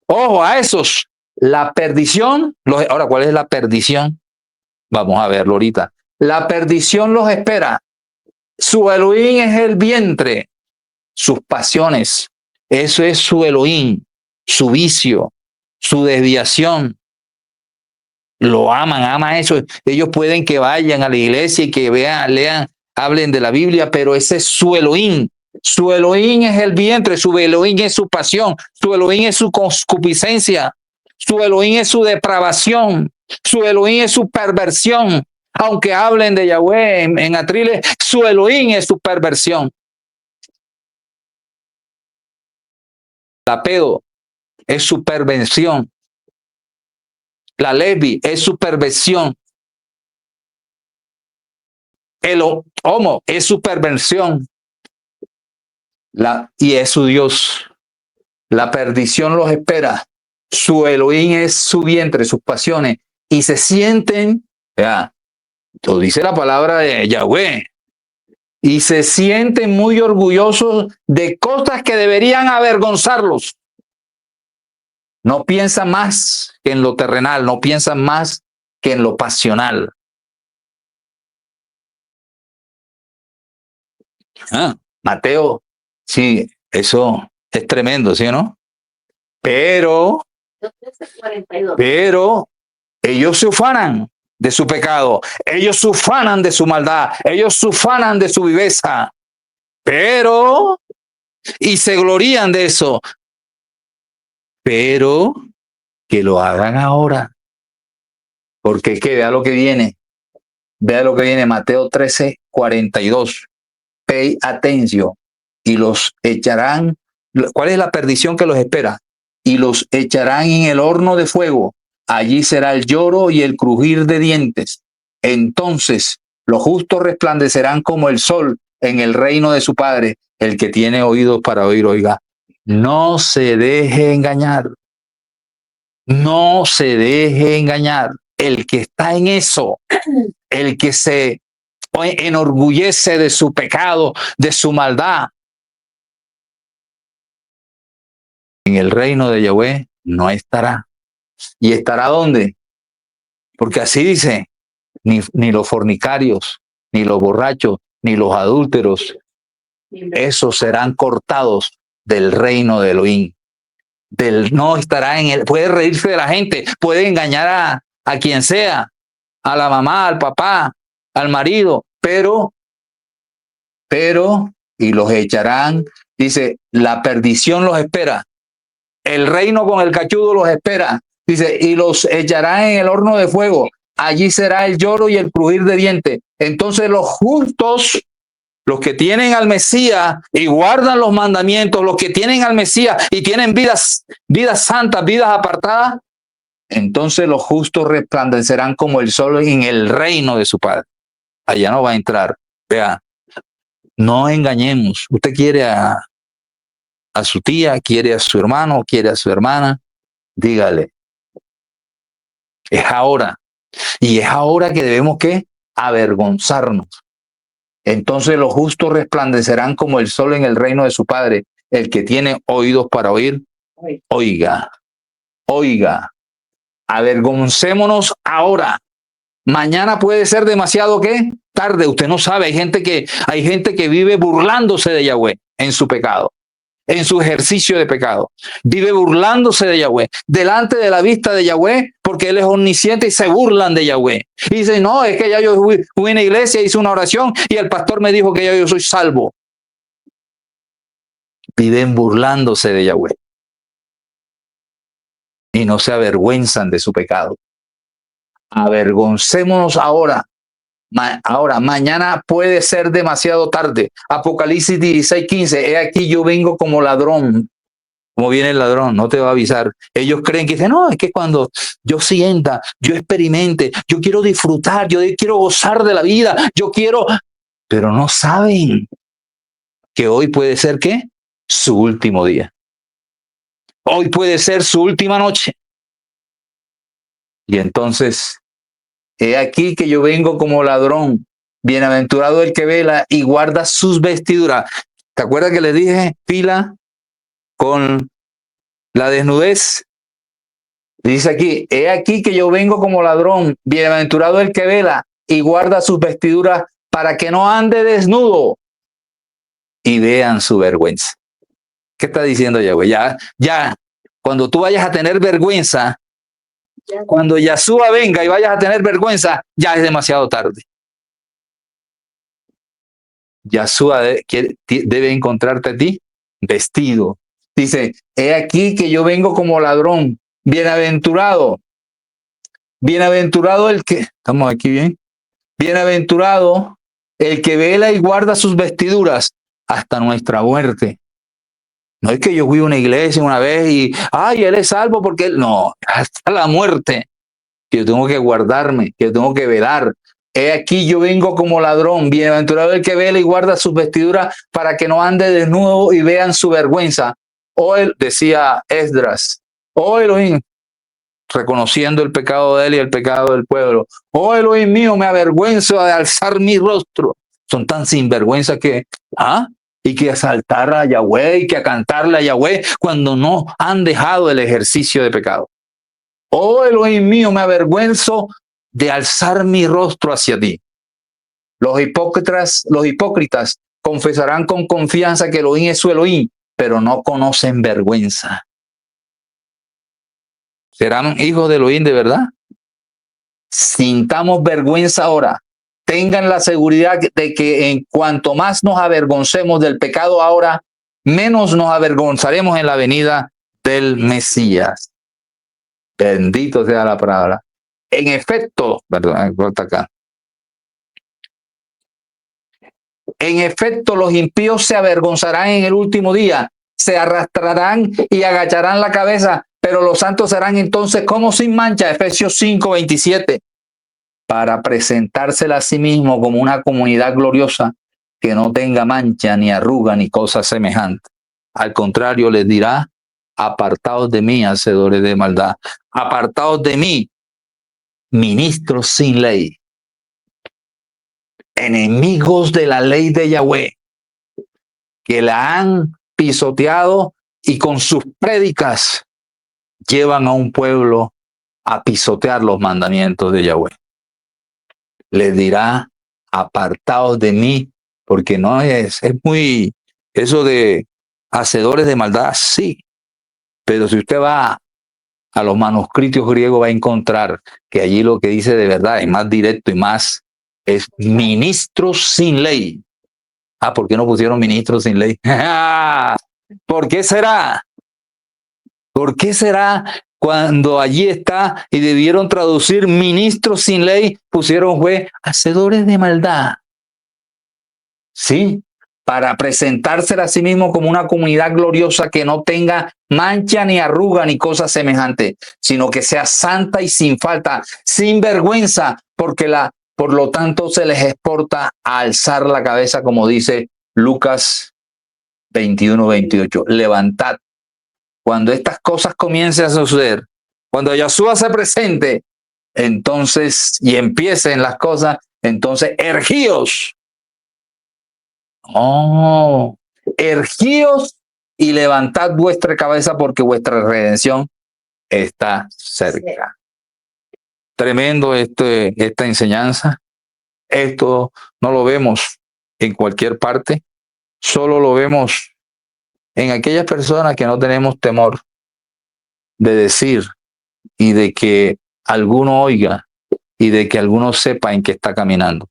Ojo a esos, la perdición, ahora, ¿cuál es la perdición? Vamos a verlo ahorita. La perdición los espera. Su Elohim es el vientre, sus pasiones. Eso es su Elohim, su vicio, su desviación. Lo ama eso. Ellos pueden que vayan a la iglesia y que vean, lean, hablen de la Biblia, pero ese es su Elohim. Su Elohim es el vientre, su Elohim es su pasión, su Elohim es su concupiscencia, su Elohim es su depravación, su Elohim es su perversión. Aunque hablen de Yahweh en atriles, su Elohim es su perversión. La pedo es su perversión. La Levi es su perversión. El homo es su perversión. Y es su Dios. La perdición los espera. Su Elohim es su vientre, sus pasiones. Y se sienten, vea, lo dice la palabra de Yahweh, y se sienten muy orgullosos de cosas que deberían avergonzarlos. No piensan más que en lo terrenal, no piensan más que en lo pasional. Mateo, sí, eso es tremendo, ¿sí o no? Pero ellos se ufanan de su pecado, ellos se ufanan de su maldad, ellos se ufanan de su viveza, y se glorían de eso, pero que lo hagan ahora, porque vea lo que viene, Mateo 13:42, pay attention, y los echarán. ¿Cuál es la perdición que los espera? Y los echarán en el horno de fuego. Allí será el lloro y el crujir de dientes. Entonces los justos resplandecerán como el sol en el reino de su Padre. El que tiene oídos para oír, oiga. No se deje engañar. No se deje engañar. El que está en eso, el que se enorgullece de su pecado, de su maldad, en el reino de Yahweh no estará. ¿Y estará dónde? Porque así dice, ni los fornicarios, ni los borrachos, ni los adúlteros, esos serán cortados del reino de Elohim. No estará en él. Puede reírse de la gente, puede engañar a quien sea, a la mamá, al papá, al marido, pero, y los echarán, dice, la perdición los espera. El reino con el cachudo los espera. Dice, y los echarán en el horno de fuego. Allí será el lloro y el crujir de dientes. Entonces los justos, los que tienen al Mesías y guardan los mandamientos, los que tienen al Mesías y tienen vidas santas, vidas apartadas, entonces los justos resplandecerán como el sol en el reino de su Padre. Allá no va a entrar. Vea, no engañemos. Usted quiere a su tía, quiere a su hermano, quiere a su hermana, dígale. Es ahora. Y es ahora que debemos, ¿qué? avergonzarnos. Entonces los justos resplandecerán como el sol en el reino de su Padre. El que tiene oídos para oír, oiga, oiga. Avergoncémonos ahora. Mañana puede ser demasiado, ¿qué? Tarde. Usted no sabe. Hay gente que vive burlándose de Yahweh en su pecado, en su ejercicio de pecado. Vive burlándose de Yahweh, delante de la vista de Yahweh, porque Él es omnisciente y se burlan de Yahweh. Y dicen, no, es que ya yo fui a una iglesia, hice una oración y el pastor me dijo que ya yo soy salvo. Viven burlándose de Yahweh y no se avergüenzan de su pecado. Avergoncémonos ahora. Ahora, mañana puede ser demasiado tarde. Apocalipsis 16:15. He aquí yo vengo como ladrón. Como viene el ladrón, no te va a avisar. Ellos creen que dicen, no, es que cuando yo sienta, yo experimente, yo quiero disfrutar, yo quiero gozar de la vida, yo quiero, pero no saben que hoy puede ser, ¿qué? Su último día. Hoy puede ser su última noche. Y entonces, he aquí que yo vengo como ladrón. Bienaventurado el que vela y guarda sus vestiduras. ¿Te acuerdas que les dije fila con la desnudez? Dice aquí, he aquí que yo vengo como ladrón. Bienaventurado el que vela y guarda sus vestiduras para que no ande desnudo y vean su vergüenza. ¿Qué está diciendo Yahweh? Ya, cuando tú vayas a tener vergüenza, cuando Yahshua venga y vayas a tener vergüenza, ya es demasiado tarde. Yahshua debe encontrarte a ti vestido. Dice, he aquí que yo vengo como ladrón. Bienaventurado el que, estamos aquí bien, bienaventurado el que vela y guarda sus vestiduras hasta nuestra muerte. No es que yo fui a una iglesia una vez y, ay, él es salvo porque él, no, hasta la muerte, que yo tengo que guardarme, que yo tengo que velar. He aquí yo vengo como ladrón, bienaventurado el que vela y guarda sus vestiduras para que no ande desnudo y vean su vergüenza. O él, decía Esdras, oh Elohim, reconociendo el pecado de él y el pecado del pueblo. Oh Elohim mío, me avergüenzo de alzar mi rostro. Son tan sinvergüenza que, y que asaltar a Yahweh y que a cantarle a Yahweh cuando no han dejado el ejercicio de pecado. Oh Elohim mío, me avergüenzo de alzar mi rostro hacia ti. Los hipócritas confesarán con confianza que Elohim es su Elohim, pero no conocen vergüenza. ¿Serán hijos de Elohim de verdad? Sintamos vergüenza ahora. Tengan la seguridad de que en cuanto más nos avergoncemos del pecado ahora, menos nos avergonzaremos en la venida del Mesías. Bendito sea la palabra. En efecto, perdón, corta acá. En efecto, los impíos se avergonzarán en el último día, se arrastrarán y agacharán la cabeza, pero los santos serán entonces como sin mancha. Efesios 5:27. Para presentársela a sí mismo como una comunidad gloriosa que no tenga mancha, ni arruga, ni cosa semejante. Al contrario, les dirá, apartaos de mí, hacedores de maldad. Apartaos de mí, ministros sin ley. Enemigos de la ley de Yahweh, que la han pisoteado y con sus prédicas llevan a un pueblo a pisotear los mandamientos de Yahweh. Les dirá, apartaos de mí, porque no es muy, eso de hacedores de maldad, sí, pero si usted va a los manuscritos griegos va a encontrar que allí lo que dice de verdad es más directo y más, es ministros sin ley. ¿Por qué no pusieron ministros sin ley? ¿Por qué será? ¿Por qué será? Cuando allí está y debieron traducir ministros sin ley, pusieron hacedores de maldad. Sí, para presentársela a sí mismo como una comunidad gloriosa que no tenga mancha ni arruga ni cosa semejante, sino que sea santa y sin falta, sin vergüenza, porque por lo tanto se les exhorta a alzar la cabeza, como dice Lucas 21:28. Levantad. Cuando estas cosas comiencen a suceder, cuando Yahshua se presente, entonces, y empiecen las cosas, Entonces, ergíos. Oh, ergíos y levantad vuestra cabeza porque vuestra redención está cerca. Tremendo esta enseñanza. Esto no lo vemos en cualquier parte, solo lo vemos en aquellas personas que no tenemos temor de decir y de que alguno oiga y de que alguno sepa en qué está caminando.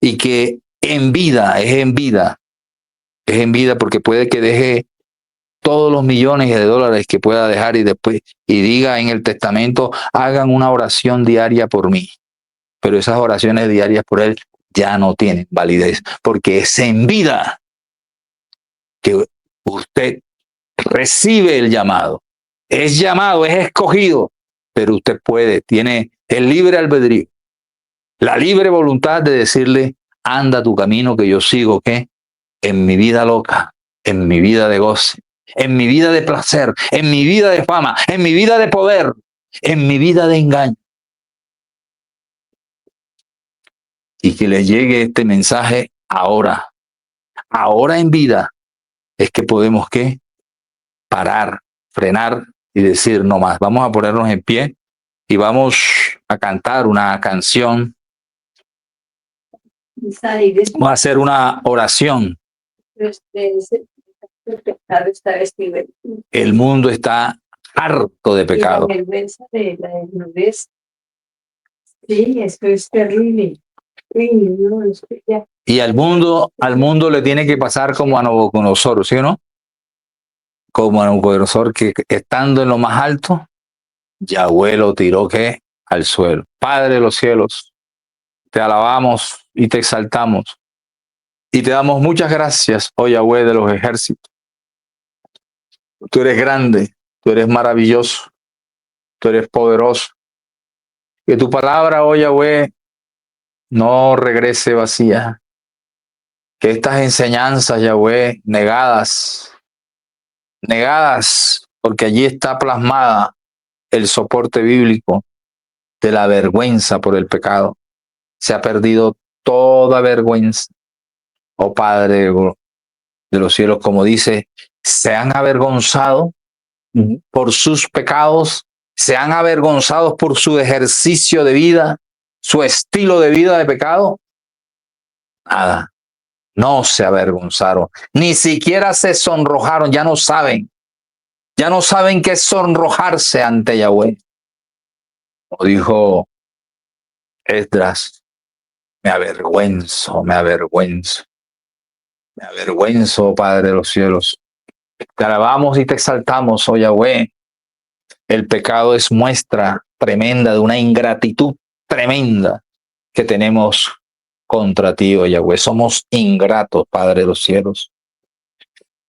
Y que en vida, es en vida porque puede que deje todos los millones de dólares que pueda dejar y después y diga en el testamento, hagan una oración diaria por mí. Pero esas oraciones diarias por él ya no tienen validez, porque es en vida que usted recibe el llamado. Es llamado, es escogido, pero usted puede, tiene el libre albedrío, la libre voluntad de decirle, anda tu camino que yo sigo, ¿qué? En mi vida loca, en mi vida de goce, en mi vida de placer, en mi vida de fama, en mi vida de poder, en mi vida de engaño. Y que le llegue este mensaje ahora. Ahora en vida es que podemos, ¿qué? Parar, frenar y decir no más. Vamos a ponernos en pie y vamos a cantar una canción. Vamos a hacer una oración. El mundo está harto de pecado. La vergüenza de la desnudez. Sí, esto es terrible. No, es que ya. Y al mundo le tiene que pasar como a Nabucodonosor, ¿sí o no? Como a Nabucodonosor, que estando en lo más alto, Yahweh lo tiró ¿qué? Al suelo. Padre de los cielos, te alabamos y te exaltamos. Y te damos muchas gracias, oh Yahweh de los ejércitos. Tú eres grande, tú eres maravilloso, tú eres poderoso. Que tu palabra, oh Yahweh, no regrese vacía. Que estas enseñanzas, Yahweh, negadas, porque allí está plasmada el soporte bíblico de la vergüenza por el pecado. Se ha perdido toda vergüenza. Oh Padre de los cielos, como dice, se han avergonzado por sus pecados, se han avergonzado por su ejercicio de vida, su estilo de vida de pecado. Nada, no se avergonzaron, ni siquiera se sonrojaron, ya no saben qué es sonrojarse ante Yahweh. Como dijo Esdras, me avergüenzo, Padre de los cielos. Te alabamos y te exaltamos, oh Yahweh. El pecado es muestra tremenda de una ingratitud tremenda que tenemos contra ti, oh Yahweh. Somos ingratos, Padre de los cielos.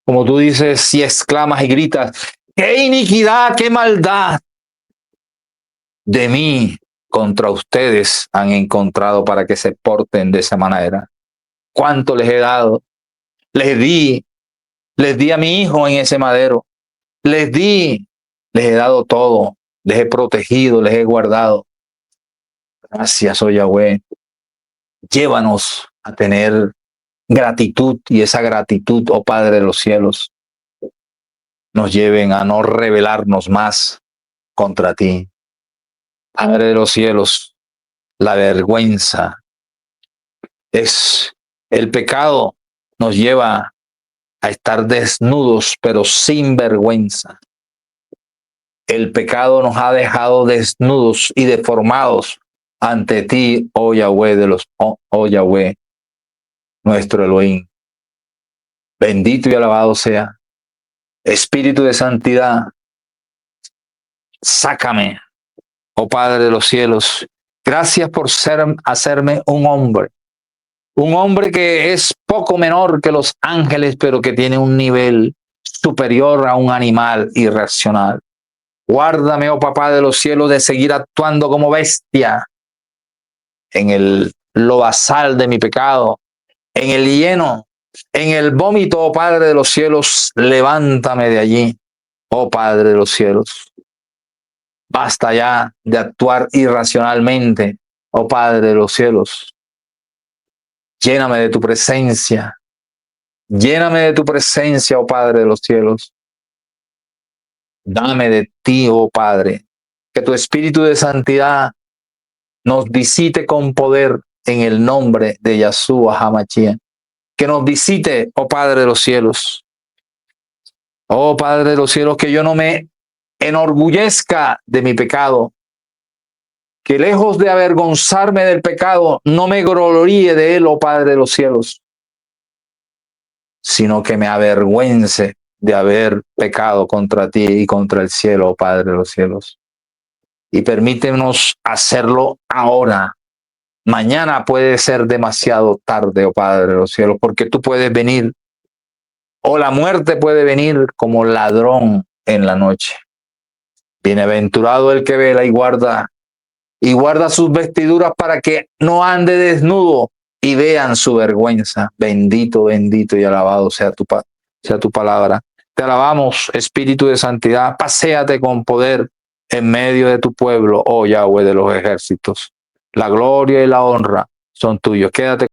Como tú dices, si exclamas y gritas, ¡qué iniquidad, qué maldad de mí contra ustedes han encontrado para que se porten de esa manera! ¿Cuánto les he dado? Les di a mi hijo en ese madero. Les he dado todo. Les he protegido, les he guardado. Gracias, oh Yahweh. Llévanos a tener gratitud y esa gratitud, oh Padre de los cielos, nos lleven a no rebelarnos más contra ti. Padre de los cielos, la vergüenza es el pecado, nos lleva a estar desnudos, pero sin vergüenza. El pecado nos ha dejado desnudos y deformados ante ti, oh Yahweh oh Yahweh, nuestro Elohim. Bendito y alabado sea. Espíritu de santidad, sácame, oh Padre de los cielos. Gracias por hacerme un hombre que es poco menor que los ángeles, pero que tiene un nivel superior a un animal irracional. Guárdame, oh Papá de los cielos, de seguir actuando como bestia en el lodazal de mi pecado, en el hieno, en el vómito, oh Padre de los cielos, levántame de allí, oh Padre de los cielos. Basta ya de actuar irracionalmente, oh Padre de los cielos. Lléname de tu presencia. Lléname de tu presencia, oh Padre de los cielos. Dame de ti, oh Padre. Que tu espíritu de santidad nos visite con poder en el nombre de Yahshua HaMashiach. Que nos visite, oh Padre de los cielos. Oh Padre de los cielos, que yo no me enorgullezca de mi pecado. Que lejos de avergonzarme del pecado, no me gloríe de él, oh Padre de los cielos, sino que me avergüence de haber pecado contra ti y contra el cielo, oh Padre de los cielos. Y permítenos hacerlo ahora. Mañana puede ser demasiado tarde, oh Padre de los cielos, porque tú puedes venir, o la muerte puede venir como ladrón en la noche. Bienaventurado el que vela y guarda sus vestiduras para que no ande desnudo y vean su vergüenza. Bendito, bendito y alabado sea tu palabra. Te alabamos, Espíritu de Santidad. Paséate con poder en medio de tu pueblo, oh Yahweh de los ejércitos. La gloria y la honra son tuyos. Quédate